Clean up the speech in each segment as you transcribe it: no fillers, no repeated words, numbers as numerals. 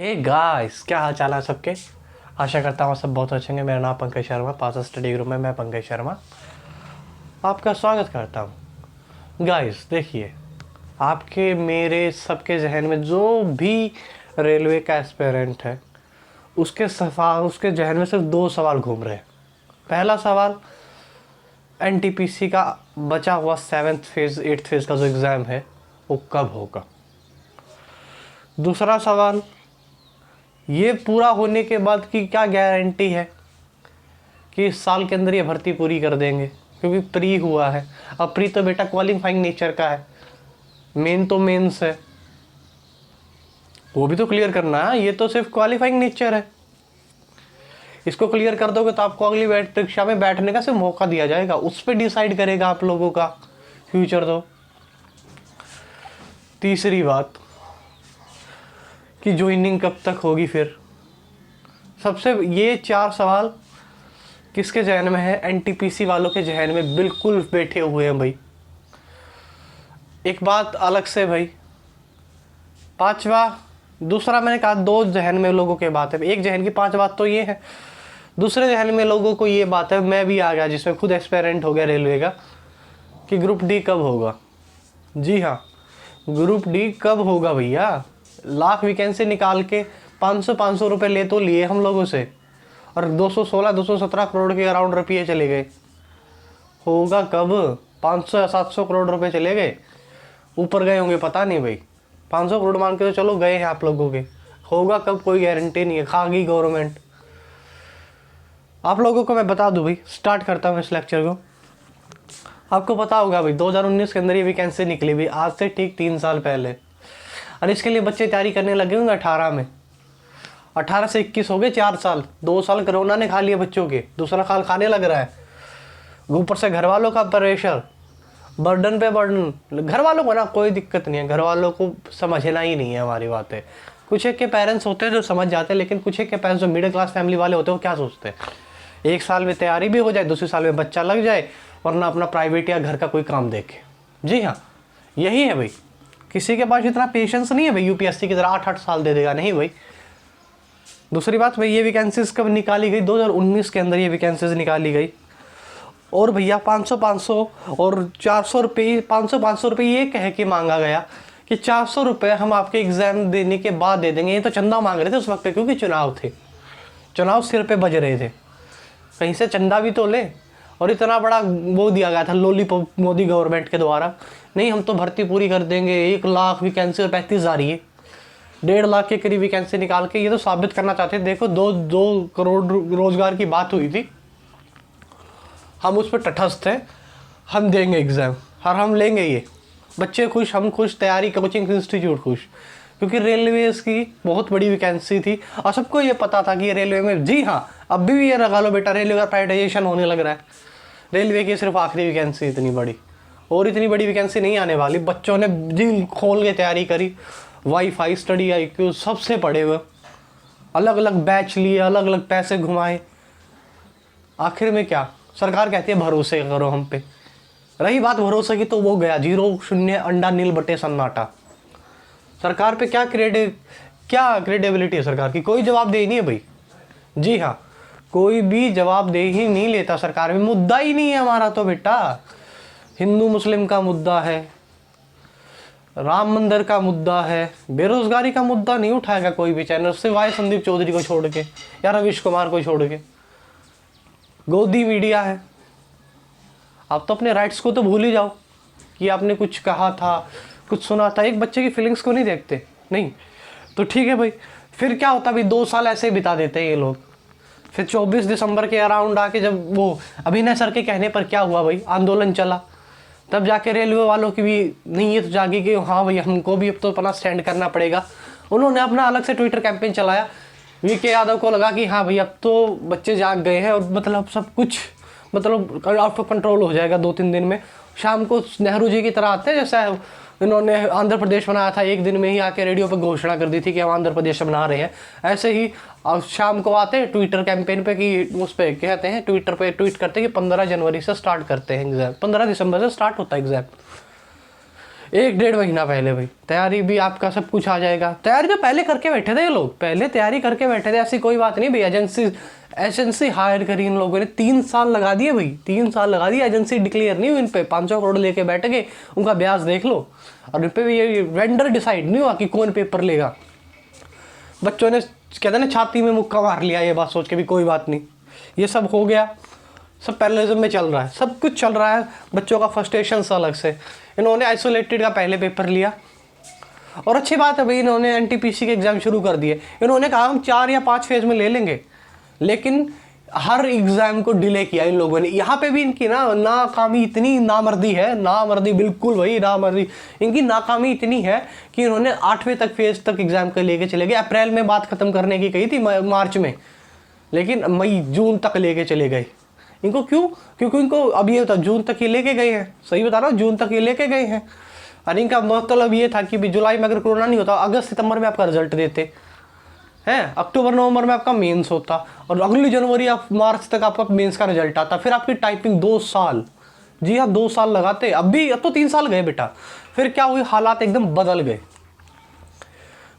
Hey guys, क्या हाल चाल है सबके। आशा करता हूँ सब बहुत अच्छे होंगे। मेरा नाम पंकज शर्मा, पास स्टडी ग्रुप में मैं पंकज शर्मा आपका स्वागत करता हूँ। गाइस देखिए, आपके मेरे सबके जहन में जो भी रेलवे का एस्पिरेंट है उसके जहन में सिर्फ दो सवाल घूम रहे हैं। पहला सवाल, एनटीपीसी का बचा हुआ 7th फेज़ 8th फेज़ का जो एग्ज़ाम है वो कब होगा। दूसरा सवाल, ये पूरा होने के बाद की क्या गारंटी है कि इस साल के अंदर ये भर्ती पूरी कर देंगे, क्योंकि प्री हुआ है। अब प्री तो बेटा क्वालिफाइंग नेचर का है, मेन तो मेंस है, वो भी तो क्लियर करना है। ये तो सिर्फ क्वालिफाइंग नेचर है, इसको क्लियर कर दोगे तो आपको अगली परीक्षा में बैठने का सिर्फ मौका दिया जाएगा, उस पर डिसाइड करेगा आप लोगों का फ्यूचर। तो तीसरी बात कि ज्वाइनिंग कब तक होगी। फिर सबसे ये 4 सवाल किसके जहन में है? एनटीपीसी वालों के जहन में बिल्कुल बैठे हुए हैं भाई। एक बात अलग से भाई, दूसरा मैंने कहा 2 जहन में लोगों के बात है, एक जहन की 5 बात तो ये है। दूसरे जहन में लोगों को ये बात है, मैं भी आ गया जिसमें खुद एक्सपेरिमेंट हो गया रेलवे का, कि ग्रुप डी कब होगा। जी हाँ, ग्रुप डी कब होगा भैया। लाख वैकेंसी निकाल के 500 रुपये ले तो लिए हम लोगों से, और 217 करोड़ के अराउंड रुपये चले गए। होगा कब? 500 या 700 करोड़ रुपए चले गए, ऊपर गए होंगे पता नहीं भाई। 500 करोड़ मान के तो चलो गए हैं आप लोगों के, होगा कब कोई गारंटी नहीं है, खा गई गवर्नमेंट। आप लोगों को मैं बता दूं भाई, स्टार्ट करता हूँ इस लेक्चर को। आपको पता होगा भाई 2019 के अंदर ये वैकेंसी निकली हुई, आज से ठीक 3 साल पहले। और इसके लिए बच्चे तैयारी करने लगे होंगे 18 में। 18 से 21 हो गए, 4 साल। 2 साल कोरोना ने खा लिए बच्चों के, दूसरा साल खाने लग रहा है। ऊपर से घर वालों का प्रेशर, बर्डन पे बर्डन। घर वालों को ना कोई दिक्कत नहीं है, घर वालों को समझना ही नहीं है हमारी बातें। कुछ एक के पेरेंट्स होते हैं जो समझ जाते हैं, लेकिन कुछ एक के पेरेंट्स जो मिडिल क्लास फैमिली वाले होते हैं वो क्या सोचते हैं, 1 साल में तैयारी भी हो जाए, दूसरे साल में बच्चा लग जाए, वरना अपना प्राइवेट या घर का कोई काम देखे। जी हाँ, यही है भाई। किसी के पास इतना पेशेंस नहीं है भाई यूपीएससी की तरह 8-8 साल दे देगा, नहीं भाई। दूसरी बात भाई, ये वैकेंसीज कब निकाली गई? 2019 के अंदर ये वैकेंसीज निकाली गई। और भैया 500 और 400 रुपये, 500 रुपये ये कह के मांगा गया कि 400 रुपये हम आपके एग्ज़ाम देने के बाद दे देंगे। ये तो चंदा मांग रहे थे उस वक्त, क्योंकि चुनाव थे, चुनाव सिर पे बज रहे थे, कहीं से चंदा भी तो ले। और इतना बड़ा वो दिया गया था लॉलीपॉप मोदी गवर्नमेंट के द्वारा, नहीं हम तो भर्ती पूरी कर देंगे, 1 लाख वैकेंसी और 35 आ रही है, 1.5 लाख के करीब वैकेंसी निकाल के ये तो साबित करना चाहते थे। देखो 2 करोड़ रोजगार की बात हुई थी, हम उस पर तटस्थ थे, हम देंगे एग्ज़ाम और हम लेंगे ये। बच्चे खुश, हम खुश, तैयारी कोचिंग इंस्टीट्यूट खुश, क्योंकि रेलवेज की बहुत बड़ी वैकेंसी थी और सबको ये पता था कि ये रेलवे में, जी हाँ अभी भी ये लगा लो बेटा, रेलवे का प्राइवेटाइजेशन होने लग रहा है। रेलवे की सिर्फ आखिरी वैकेंसी इतनी बड़ी, और इतनी बड़ी वैकेंसी नहीं आने वाली। बच्चों ने दिल खोल के तैयारी करी, वाईफाई, स्टडी IQ सबसे पढ़े हुए, अलग अलग बैच लिए, अलग अलग पैसे घुमाए। आखिर में क्या, सरकार कहती है भरोसे करो हम पे। रही बात भरोसे की, तो वो गया 0 0 अंडा नील बटे सन्नाटा। सरकार पे क्या क्रेडिबिलिटी है सरकार की? कोई जवाबदेही नहीं है भाई। जी हाँ, कोई भी जवाबदेही नहीं लेता सरकार में। मुद्दा ही नहीं है हमारा तो बेटा, हिंदू मुस्लिम का मुद्दा है, राम मंदिर का मुद्दा है, बेरोजगारी का मुद्दा नहीं उठाएगा कोई भी चैनल, सिवाय संदीप चौधरी को छोड़ के या रविश कुमार को छोड़ के। गोदी मीडिया है। आप तो अपने राइट्स को तो भूल ही जाओ कि आपने कुछ कहा था, कुछ सुना था। एक बच्चे की फीलिंग्स को नहीं देखते। नहीं तो ठीक है भाई, फिर क्या होता भाई, 2 साल ऐसे ही बिता देते हैं ये लोग। फिर 24 दिसंबर के अराउंड आके जब वो अभिनय सर के कहने पर क्या हुआ भाई, आंदोलन चला, तब जाके रेलवे वालों की भी नीयत जागी कि हाँ भाई हमको भी अब तो अपना स्टैंड करना पड़ेगा। उन्होंने अपना अलग से ट्विटर कैंपेन चलाया। VK यादव को लगा कि हाँ भाई अब तो बच्चे जाग गए हैं और मतलब सब कुछ मतलब आउट ऑफ कंट्रोल हो जाएगा 2-3 दिन में। शाम को नेहरू जी की तरह आते हैं, जैसा इन्होंने आंध्र प्रदेश बनाया था, एक दिन में ही आके रेडियो पर घोषणा कर दी थी कि हम आंध्र प्रदेश बना रहे हैं। ऐसे ही शाम को आते हैं ट्विटर कैंपेन पे कि उस पर कहते हैं, ट्विटर पे ट्वीट करते हैं कि 15 जनवरी से स्टार्ट करते हैं एग्ज़ाम, 15 दिसंबर से स्टार्ट होता है एग्ज़ाम। एक डेढ़ महीना पहले भाई तैयारी भी आपका सब कुछ आ जाएगा। तैयारी तो पहले करके बैठे थे ये लोग, पहले तैयारी करके बैठे थे, ऐसी कोई बात नहीं भाई। एजेंसी हायर करी इन लोगों ने, 3 साल लगा दिए भाई, 3 साल लगा दिए। एजेंसी डिक्लेयर नहीं हुई इन पे, 500 करोड़ लेके बैठ गए, उनका ब्याज देख लो। और इन पे भी ये वेंडर डिसाइड नहीं हुआ कि कौन पेपर लेगा। बच्चों ने कहते ना छाती में मुक्का मार लिया ये बात सोच के भी कोई बात नहीं, ये सब हो गया, सब पैरेललिज्म में चल रहा है, सब कुछ चल रहा है। बच्चों का फ्रस्ट्रेशन अलग से, इन्होंने आइसोलेटेड का पहले पेपर लिया। और अच्छी बात है भाई, इन्होंने एनटीपीसी के एग्ज़ाम शुरू कर दिए। इन्होंने कहा हम 4 या 5 फेज में ले लेंगे, लेकिन हर एग्ज़ाम को डिले किया इन लोगों ने। यहाँ पे भी इनकी नाकामी इतनी नामर्दी है, नामर्दी बिल्कुल भाई नामर्दी। इनकी नाकामी इतनी है कि इन्होंने 8वें तक फेज तक एग्ज़ाम के लेके चले गए। अप्रैल में बात ख़त्म करने की कही थी, मार्च में, लेकिन मई जून तक लेके चले गए। इनको क्यों? क्योंकि इनको अब ये था जून तक ये लेके गए हैं, सही बता रहा हूँ, जून तक ये लेके गए हैं। और इनका मतलब ये था कि जुलाई में अगर कोरोना नहीं होता, अगस्त सितंबर में आपका रिजल्ट देते हैं, अक्टूबर नवंबर में आपका मेंस होता, और अगली जनवरी या मार्च तक आपका मेंस का रिजल्ट आता। फिर आपकी टाइपिंग 2 साल, जी हाँ 2 साल लगाते। अब तो 3 साल गए बेटा। फिर क्या हुई, हालात एकदम बदल गए,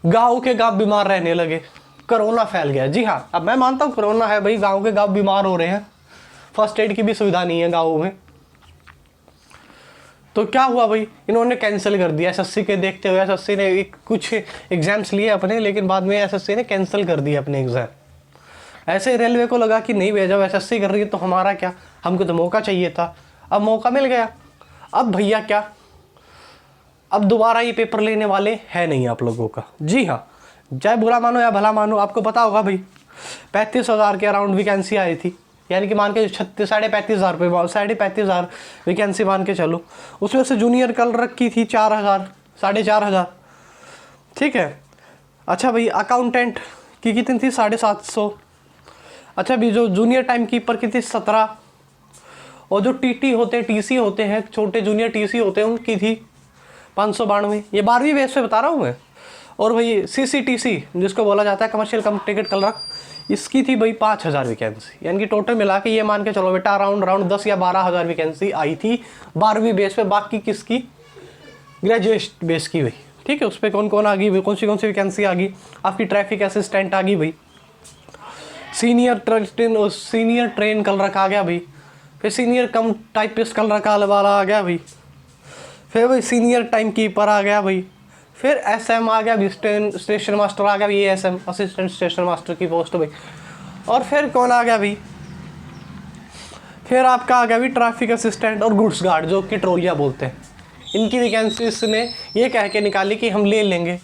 गाँव के गाँव बीमार रहने लगे, कोरोना फैल गया। जी हाँ, अब मैं मानता हूँ कोरोना है भाई, गाँव के गाँव बीमार हो रहे हैं, फर्स्ट एड की भी सुविधा नहीं है गाँव में। तो क्या हुआ भाई, इन्होंने कैंसिल कर दिया एसएससी के देखते हुए। एसएससी ने कुछ एग्जाम्स लिए अपने, लेकिन बाद में एसएससी ने कैंसिल कर दिए अपने एग्ज़ाम। ऐसे रेलवे को लगा कि नहीं भैया, जब एसएससी कर रही है तो हमारा क्या, हमको तो मौका चाहिए था। अब मौका मिल गया, अब भैया क्या, अब दोबारा ये पेपर लेने वाले हैं नहीं आप लोगों का। जी हाँ, चाहे बुरा मानो या भला मानो, आपको पता होगा भाई 35,000 के अराउंड वैकेंसी आई थी, यानी कि मान के 35,500 पे, 35,500 वैकेंसी मान के चलो। उसमें से जूनियर क्लर्क की थी 4,000, 4,500, ठीक है। अच्छा भाई, अकाउंटेंट की कितनी थी, 750। अच्छा भी जो जूनियर टाइम कीपर की थी 17, और जो टीटी होते हैं, टीसी होते हैं, छोटे जूनियर टीसी होते हैं, उनकी थी 592। ये 12वीं बेस पे बता रहा हूँ मैं। और भाई सीसीटीसी जिसको बोला जाता है, कमर्शियल टिकट क्लर्क, इसकी थी भाई 5,000 वैकेंसी। यानी कि टोटल मिला के ये मान के चलो बेटा अराउंड 10 या 12,000 वैकेंसी आई थी 12वीं बेस पे। बाकी किसकी, ग्रेजुएट बेस की भाई, ठीक है। उस पर कौन कौन आ गई, कौन सी वैकेंसी आ गई आपकी, ट्रैफिक असिस्टेंट आ गई भाई, सीनियर ट्रेन क्लर्क आ गया भाई, फिर सीनियर कम टाइपिस्ट क्लर्क वाला आ गया भाई, फिर भाई सीनियर टाइम कीपर आ गया भाई, फिर एसएम आ गया, स्टेशन मास्टर आ गया भाई, एसएम असिस्टेंट स्टेशन मास्टर की पोस्ट भाई। और फिर कौन आ गया भाई, फिर आपका आ गया भाई ट्रैफिक असिस्टेंट और गुड्स गार्ड, जो कि ट्रोलिया बोलते हैं। इनकी वैकेंसीज ने ये कह के निकाली कि हम ले लेंगे।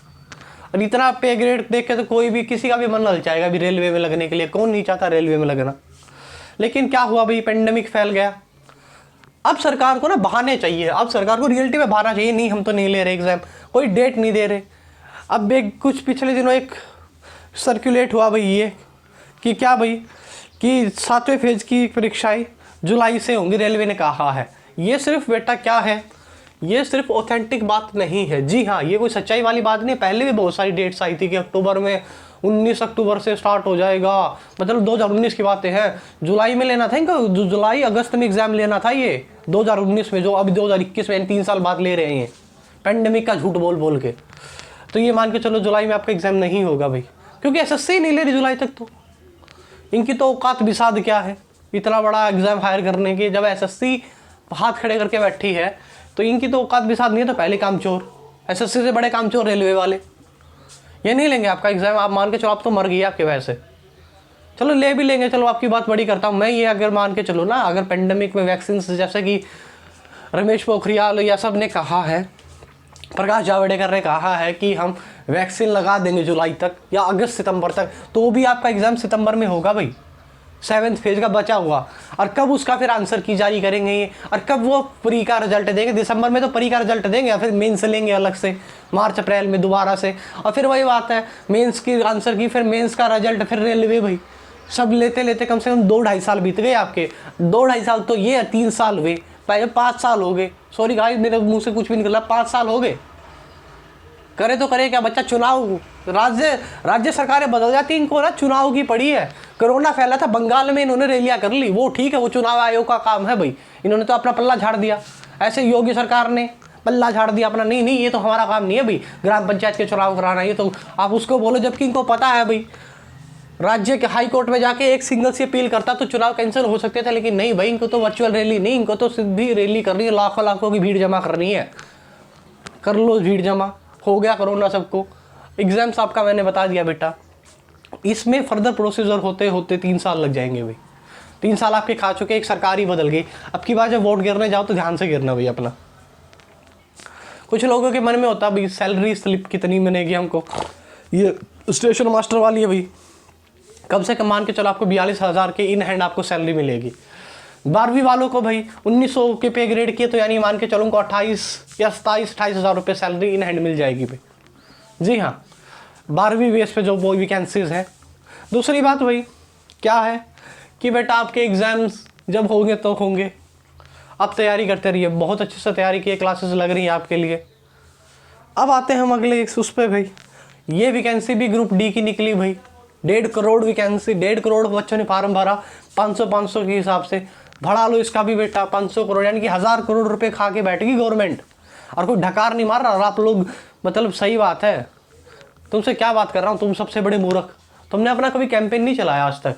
और इतना पे ग्रेड देख के तो कोई भी, किसी का भी मन ललचाएगा भी रेलवे में लगने के लिए, कौन नहीं चाहता रेलवे में लगना। लेकिन क्या हुआ भाई, पेंडेमिक फैल गया। अब सरकार को ना बहाने चाहिए, अब सरकार को रियलिटी में बहाना चाहिए, नहीं हम तो नहीं ले रहे एग्जाम, कोई डेट नहीं दे रहे। अब कुछ पिछले दिनों एक सर्कुलेट हुआ भाई ये कि क्या भाई, कि 7वें फेज की परीक्षाएं जुलाई से होंगी, रेलवे ने कहा है। ये सिर्फ बेटा क्या है, ये सिर्फ ऑथेंटिक बात नहीं है। जी हाँ, ये कोई सच्चाई वाली बात नहीं है। पहले भी बहुत सारी डेट्स आई थी कि अक्टूबर में, 19 अक्टूबर से स्टार्ट हो जाएगा, मतलब 2019 की बातें हैं। जुलाई में लेना था इनका, जुलाई अगस्त में एग्जाम लेना था ये 2019 में, जो अभी 2021 में 3 साल बाद ले रहे हैं पेंडेमिक का झूठ बोल बोल के। तो ये मान के चलो जुलाई में आपका एग्जाम नहीं होगा भाई, क्योंकि एसएससी नहीं ले रही जुलाई तक। तो इनकी तो औकात बिसाद क्या है इतना बड़ा एग्जाम हायर करने की, जब एसएससी हाथ खड़े करके बैठी है तो इनकी तो औकात बिसाद नहीं है। तो पहले कामचोर, एसएससी से बड़े कामचोर रेलवे वाले, ये नहीं लेंगे आपका एग्जाम। आप मान के चलो, आप तो मर गई आपके वजह से। चलो ले भी लेंगे, चलो आपकी बात बड़ी करता हूँ मैं। ये अगर मान के चलो ना, अगर पेंडेमिक में वैक्सीन, जैसे कि रमेश पोखरियाल या सब ने कहा है, प्रकाश जावड़ेकर ने कहा है कि हम वैक्सीन लगा देंगे जुलाई तक या अगस्त सितंबर तक, तो भी आपका एग्जाम सितंबर में होगा भाई, 7th फेज का बचा हुआ। और कब उसका फिर आंसर की जारी करेंगे ये, और कब वो प्री का रिजल्ट देंगे। दिसंबर में तो प्री का रिजल्ट देंगे, या फिर मेंस लेंगे अलग से मार्च अप्रैल में दोबारा से। और फिर वही बात है, मेंस की आंसर की, फिर मेंस का रिजल्ट, फिर रेलवे भाई, सब लेते लेते कम से कम 2-2.5 साल बीत गए आपके। 2-2.5 साल तो ये 3 साल हुए, पहले 5 साल हो गए। सॉरी गाइस, मेरे मुंह से कुछ भी निकला, 5 साल हो गए। करे तो करे क्या बच्चा, चुनाव, राज्य सरकारें बदल जाती, इनको ना चुनाव की पड़ी है। कोरोना फैला था बंगाल में, इन्होंने रैलियां कर ली, वो ठीक है, वो चुनाव आयोग का काम है भाई, इन्होंने तो अपना पल्ला झाड़ दिया। ऐसे योगी सरकार ने पल्ला झाड़ दिया अपना, नहीं नहीं ये तो हमारा काम नहीं है भाई ग्राम पंचायत के चुनाव कराना, ये तो आप उसको बोलो, जबकि इनको पता है भाई राज्य के हाई कोर्ट में जाके एक सिंगल सी अपील करता तो चुनाव कैंसिल हो सकते थे, लेकिन नहीं भाई, इनको तो वर्चुअल रैली नहीं, इनको तो सीधी रैली करनी है, लाखों लाखों की भीड़ जमा करनी है। कर लो भीड़ जमा, हो गया कोरोना सबको। एग्जाम्स आपका मैंने बता दिया बेटा, इसमें फर्दर प्रोसीजर होते होते 3 साल लग जाएंगे भाई। 3 साल आपके खा चुके, एक सरकार ही बदल गई। अब की बार जब वोट गिरने जाओ तो ध्यान से गिरना भाई अपना। कुछ लोगों के मन में होता भाई सैलरी स्लिप कितनी मिलेगी हमको, ये स्टेशन मास्टर वाली है भाई, कम से कम मान के चलो आपको 42,000 के इन हैंड आपको सैलरी मिलेगी। 12वीं वालों को भाई 1900 के पे ग्रेड किए तो यानी मान के चलो उनको 28 या 27-28,000 रुपये सैलरी इन हैंड मिल जाएगी भाई। जी हाँ, 12वीं बेस पे जो वो वैकेंसीज हैं। दूसरी बात भाई क्या है कि बेटा आपके एग्ज़ाम्स जब होंगे तो होंगे, आप तैयारी करते रहिए, बहुत अच्छे से तैयारी किए, क्लासेस लग रही हैं आपके लिए। अब आते हैं हम अगले उस पर भाई, ये वैकेंसी भी ग्रुप डी की निकली भाई, 1.5 करोड़ वैकेंसी, 1.5 करोड़ बच्चों ने फार्म भरा, 500 के हिसाब से बढ़ा लो इसका भी बेटा 500 करोड़, यानी कि 1000 करोड़ रुपए खा के बैठेगी गवर्नमेंट, और कोई ढकार नहीं मार रहा। और आप लोग मतलब सही बात है, तुमसे क्या बात कर रहा हूँ, तुम सबसे बड़े मूर्ख, तुमने अपना कभी कैंपेन नहीं चलाया आज तक।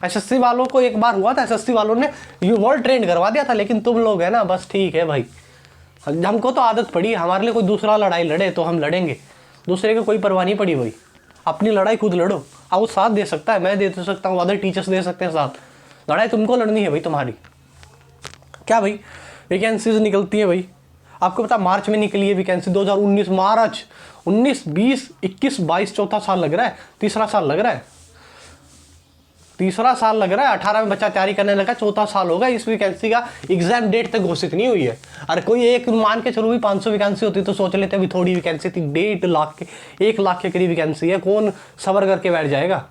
एसएससी वालों को एक बार हुआ था, एसएससी वालों ने यू वर्ल्ड ट्रेंड करवा दिया था, लेकिन तुम लोग है ना बस ठीक है भाई, हमको तो आदत पड़ी, हमारे लिए कोई दूसरा लड़ाई लड़े तो हम लड़ेंगे, दूसरे को कोई परवाह नहीं पड़ी भाई, अपनी लड़ाई खुद लड़ो। अब वो साथ दे सकता है, मैं दे सकता हूँ, अदर टीचर्स दे सकते हैं साथ, लड़ाई तुमको लड़नी है भाई तुम्हारी। क्या भाई वैकेंसीज निकलती है भाई, आपको पता मार्च में निकली है वैकेंसी 2019, मार्च 19, 20, 21, 22, चौथा साल लग रहा है, तीसरा साल लग रहा है, 18 में बच्चा तैयारी करने लगा, चौथा साल होगा, इस वैकेंसी का एग्जाम डेट तक घोषित नहीं हुई है। अरे कोई एक मान के चलो भी 500 वैकेंसी होती तो सोच लेते अभी थोड़ी वैकेंसी थी, 1.5 लाख के 1 लाख के करीब वैकेंसी है, कौन सबर करके बैठ जाएगा।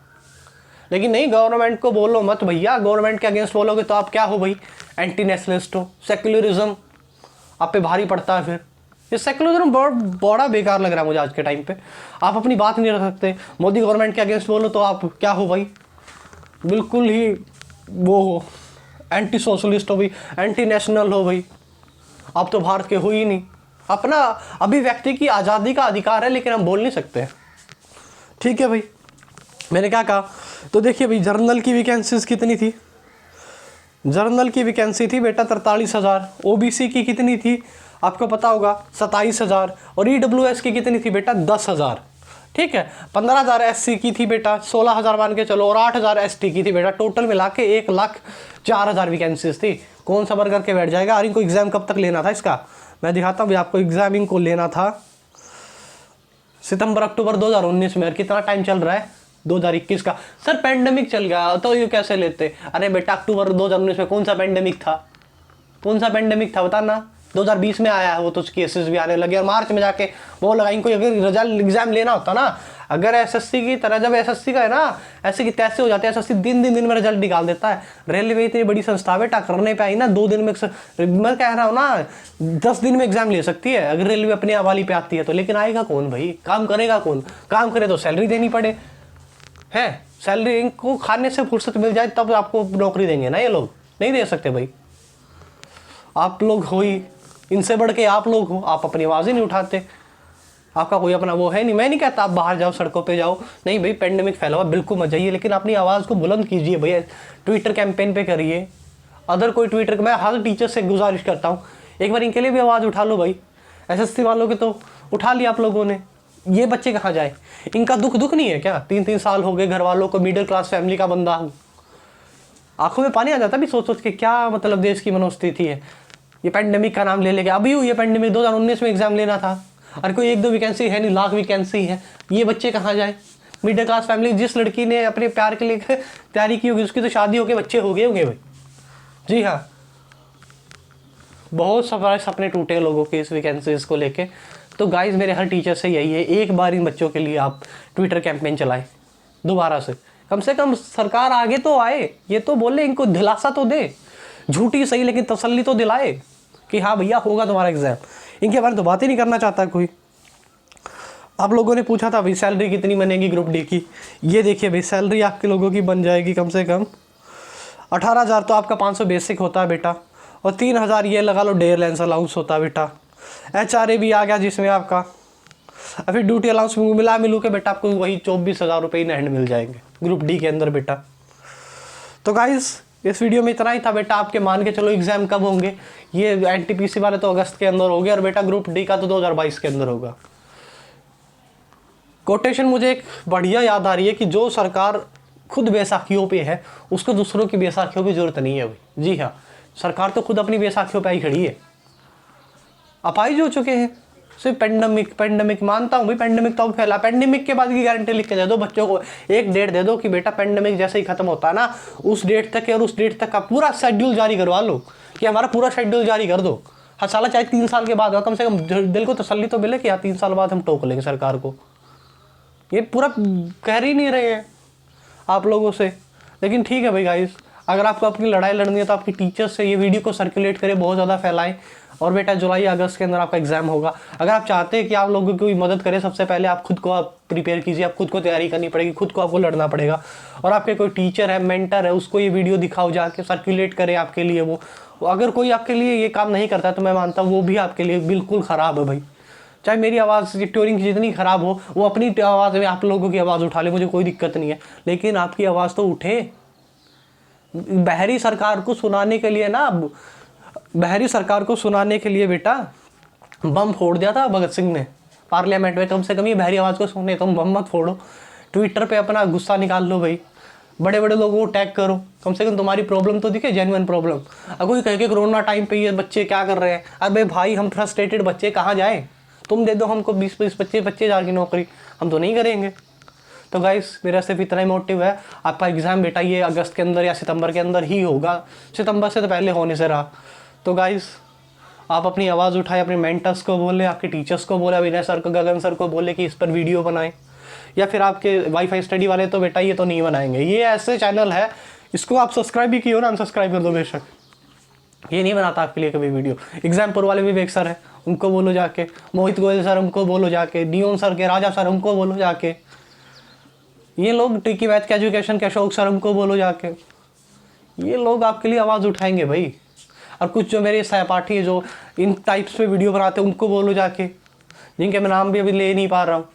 लेकिन नहीं, गवर्नमेंट को बोलो मत भैया, गवर्नमेंट के अगेंस्ट बोलोगे तो आप क्या हो भाई, एंटी नेशनलिस्ट हो, सेक्युलरिज्म आप पे भारी पड़ता है। फिर ये सेक्युलरिज्म बड़ा बेकार लग रहा है मुझे आज के टाइम पे, आप अपनी बात नहीं रख सकते। मोदी गवर्नमेंट के अगेंस्ट बोलो तो आप क्या हो भाई, बिल्कुल ही वो हो, एंटी सोशलिस्ट हो भाई, एंटी नेशनल हो भाई, आप तो भारत के हो ही नहीं। अपना अभिव्यक्ति की आज़ादी का अधिकार है, लेकिन हम बोल नहीं सकते। ठीक है भाई, मैंने क्या कहा, तो देखिए भाई जर्नल की वैकेंसीज कितनी थी, जर्नल की वैकेंसी थी बेटा 43,000, ओबीसी की कितनी थी आपको पता होगा 27,000, और ईडब्ल्यूएस की कितनी थी बेटा 10,000। ठीक है, 15,000 एससी की थी बेटा, 16,000 मान के चलो, और 8,000 एसटी की थी बेटा, टोटल मिला के 1,04,000 वैकेंसीज थी। कौन सबर करके बैठ जाएगा। और इनको एग्जाम कब तक लेना था इसका, मैं दिखाता हूँ आपको। एग्जाम इनको लेना था सितंबर अक्टूबर 2019 में, और कितना टाइम चल रहा है 2021 का। सर पेंडेमिक चल गया तो ये कैसे लेते, अरे बेटा अक्टूबर 2019 में कौन सा पेंडेमिक था, कौन सा पेंडेमिक था बताना, 2020 में आया है वो, तो केसेस भी आने लगे, और मार्च में जाके वो लगा। इनको अगर रिजल्ट एग्जाम लेना होता ना, अगर एसएससी की तरह, जब एसएससी का है ना ऐसे की तैसे हो जाते हैं, एसएससी दिन में रिजल्ट निकाल देता है। रेलवे इतनी बड़ी संस्था बेटा करने पे आई ना, 2 दिन में, मैं कह रहा हूँ ना 10 दिन में एग्जाम ले सकती है अगर रेलवे अपने हवाले पे आती है तो। लेकिन आएगा कौन भाई, काम करेगा कौन, काम करे तो सैलरी देनी पड़े है, सैलरी इनको खाने से फुर्सत मिल जाए तब आपको नौकरी देंगे ना, ये लोग नहीं दे सकते भाई। आप लोग हो ही, इनसे बढ़ के आप लोग हो, आप अपनी आवाज़ ही नहीं उठाते, आपका कोई अपना वो है नहीं। मैं नहीं कहता आप बाहर जाओ, सड़कों पे जाओ, नहीं भाई पेंडेमिक फैला हुआ, बिल्कुल मत जाइए, लेकिन अपनी आवाज़ को बुलंद कीजिए भैया, ट्विटर कैंपेन पे करिए। अदर कोई ट्विटर, मैं हर टीचर से गुजारिश करता हूँ एक बार इनके लिए भी आवाज़ उठा लो भाई। एसएससी वालों के तो उठा लिया आप लोगों ने, ये बच्चे कहाँ जाए, इनका दुख नहीं है क्या, 3 साल हो गए घर वालों को, मिडिल क्लास फैमिली का बंदा हूँ, आंखों में पानी आ जाता भी सोच के, क्या मतलब देश की मनोस्थिति है। ये पेंडेमिक का नाम ले लेके अभी हुई है पेंडेमिक, 2019 में एग्जाम लेना था, और कोई 1-2 वैकेंसी है नहीं, लाख वैकेंसी है, ये बच्चे कहाँ जाए। मिडिल क्लास फैमिली, जिस लड़की ने अपने प्यार के लिए तैयारी की होगी उसकी तो शादी होके बच्चे हो गए होंगे भाई। जी हाँ, बहुत सारे सपने टूटे लोगों के इस वैकेंसीज को लेके। तो गाइज मेरे हर टीचर से यही है, एक बार इन बच्चों के लिए आप ट्विटर कैंपेन चलाएं दोबारा से कम सरकार आगे तो आए, ये तो बोले, इनको दिलासा तो दे, झूठी सही लेकिन तसल्ली तो दिलाए कि हाँ भैया होगा तुम्हारा एग्जाम। इनके बारे में तो बात ही नहीं करना चाहता कोई। आप लोगों ने पूछा था भाई सैलरी कितनी बनेगी ग्रुप डी की, ये देखिए भाई सैलरी आपके लोगों की बन जाएगी कम से कम 18,000 तो आपका 500 बेसिक होता है बेटा, और 3,000 ये लगा लो डेयर लेंस अलाउंस होता है बेटा, HRA भी आ गया जिसमें आपका फिर ड्यूटी अलाउंस मिला मिलू के बेटा आपको वही 24,000 रुपये इन हैंड मिल जाएंगे ग्रुप डी के अंदर बेटा। तो गाइस इस वीडियो में इतना ही था बेटा। आपके मान के चलो एग्जाम कब होंगे, ये NTPC वाले तो अगस्त के अंदर हो गया और बेटा ग्रुप डी का तो 2022 के अंदर होगा। कोटेशन मुझे एक बढ़िया याद आ रही है कि जो सरकार खुद बैसाखियों पे है उसको दूसरों की बैसाखियों की जरूरत नहीं है भाई। जी हाँ, सरकार तो खुद अपनी बैसाखियों पे आई खड़ी है, अपाहिज हो चुके हैं। सिर्फ पेंडेमिक मानता हूँ भाई, पेंडेमिक तो अब फैला, पेंडेमिक के बाद की गारंटी लिख के दे दो बच्चों को, एक डेट दे दो कि बेटा पेंडेमिक जैसे ही खत्म होता है ना उस डेट तक और उस डेट तक का पूरा शेड्यूल जारी करवा लो कि हमारा पूरा शेड्यूल जारी कर दो। हाँ साला चाहे 3 साल के बाद हो, कम से कम दिल को तसल्ली तो मिले कि हाँ 3 साल बाद हम टोक लेंगे सरकार को। ये पूरा कह ही नहीं रहे हैं आप लोगों से। लेकिन ठीक है भाई गाइस, अगर आपको अपनी लड़ाई लड़नी है तो आपकी टीचर्स से ये वीडियो को सर्कुलेट करें, बहुत ज़्यादा फैलाएं। और बेटा जुलाई अगस्त के अंदर आपका एग्जाम होगा, अगर आप चाहते हैं कि आप लोगों की कोई मदद करें, सबसे पहले आप खुद को आप प्रिपेयर कीजिए, आप खुद को तैयारी करनी पड़ेगी, खुद को आपको लड़ना पड़ेगा। और आपके कोई टीचर है, मेंटर है, उसको ये वीडियो दिखाओ, जाके सर्कुलेट करें आपके लिए। वो अगर कोई आपके लिए ये काम नहीं करता तो मैं मानता हूँ वो भी आपके लिए बिल्कुल ख़राब है भाई। चाहे मेरी आवाज़ ट्यूरिंग जितनी ख़राब हो, वो अपनी आवाज़ में आप लोगों की आवाज़ उठा ले, मुझे कोई दिक्कत नहीं है, लेकिन आपकी आवाज़ तो उठे। बहरी सरकार को सुनाने के लिए ना, बहरी सरकार को सुनाने के लिए बेटा बम फोड़ दिया था भगत सिंह ने पार्लियामेंट में। कम से कम ये बहरी आवाज़ को सुनने तुम बम मत फोड़ो, ट्विटर पे अपना गुस्सा निकाल लो भाई, बड़े बड़े लोगों को टैग करो, कम से कम तुम्हारी प्रॉब्लम तो दिखे, जेन्युइन प्रॉब्लम। अब कोई कह के कोरोना टाइम पे ये बच्चे क्या कर रहे हैं, अरे भाई हम फ्रस्ट्रेटेड बच्चे कहाँ जाए, तुम दे दो हमको 20-25 25,000 की नौकरी, हम तो नहीं करेंगे। तो गाइस मेरा सिर्फ इतना ही मोटिव है। आपका एग्ज़ाम बेटा ये अगस्त के अंदर या सितंबर के अंदर ही होगा, सितंबर से तो पहले होने से रहा। तो गाइस आप अपनी आवाज़ उठाए, अपने मेंटर्स को बोले, आपके टीचर्स को बोले, विनय सर को, गगन सर को बोले कि इस पर वीडियो बनाएं। या फिर आपके वाईफाई स्टडी वाले तो बेटा ये तो नहीं बनाएंगे, ये ऐसे चैनल है, इसको आप सब्सक्राइब भी किए हो ना, अनसब्सक्राइब कर दो बेशक, ये नहीं बनाता आपके लिए कभी वीडियो। एग्जाम्पल वाले विवेक सर है, उनको बोलो जाके, मोहित गोयल सर उनको बोलो जाके, डियोन सर के राजा सर उनको बोलो जाके, ये लोग टिकी मैथ के एजुकेशन के अशोक सर उनको बोलो जाके, ये लोग आपके लिए आवाज़ उठाएंगे भाई। और कुछ जो मेरे सहपाठी है जो इन टाइप्स पे वीडियो बनाते हैं उनको बोलो जाके, जिनके मैं नाम भी अभी ले नहीं पा रहा हूँ,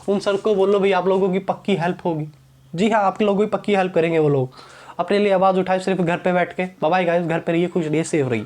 उन सर को बोलो भाई आप लोगों की पक्की हेल्प होगी। जी हाँ, आप लोगों की पक्की हेल्प करेंगे वो लोग। अपने लिए आवाज़ उठाए सिर्फ घर पे बैठ के। बाय बाय गाइस, घर पे रहिए, खुश रहिए, सेफ रहिए।